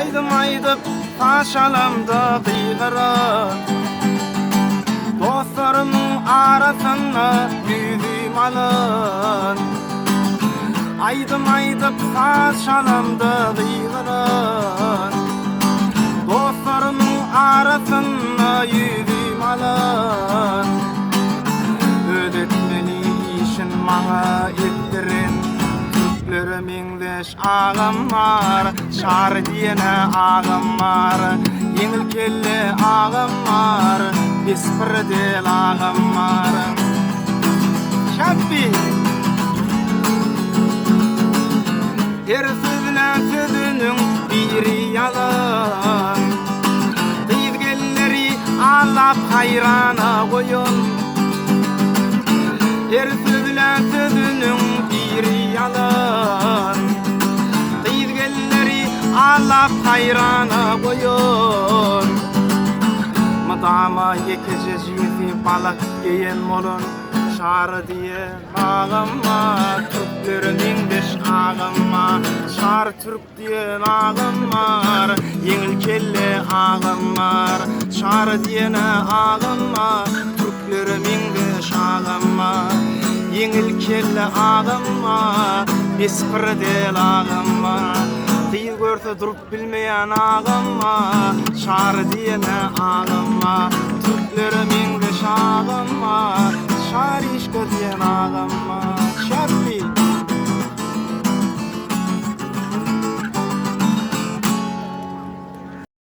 aydım taşalamda dıygara. Dostlarımın arasına yüzüm alın. Aydım taşalamda dıygara. Dostlarımın arasına yüzüm alın. Ödetmeli işin bana ettirin. Türklerimin deş ağam var, şar diyene ağam var. Yengil kelle ağam var, bispırdel ağam var. Şabbi her sözüne sözünün biri yalan. Kıyızgelleri alap hayrana koyun. Her sözüne sözünün biri yalan. Kıyızgelleri alap hayrana koyun. Madama yekece jinsi balak giyen molun. Şar diye ağama, Türklerimin deş ağama. Şar Türk diye ağama, yengil kelle ağama. Şar diyene ağama, Türklerimin deş ağama. Yengil kelle ağama, bispırdel ağama. Kıyı görse durup bilmeyen ağama, şar diyene ağama. Türklerimin deş ağama, şar işke diyen ağam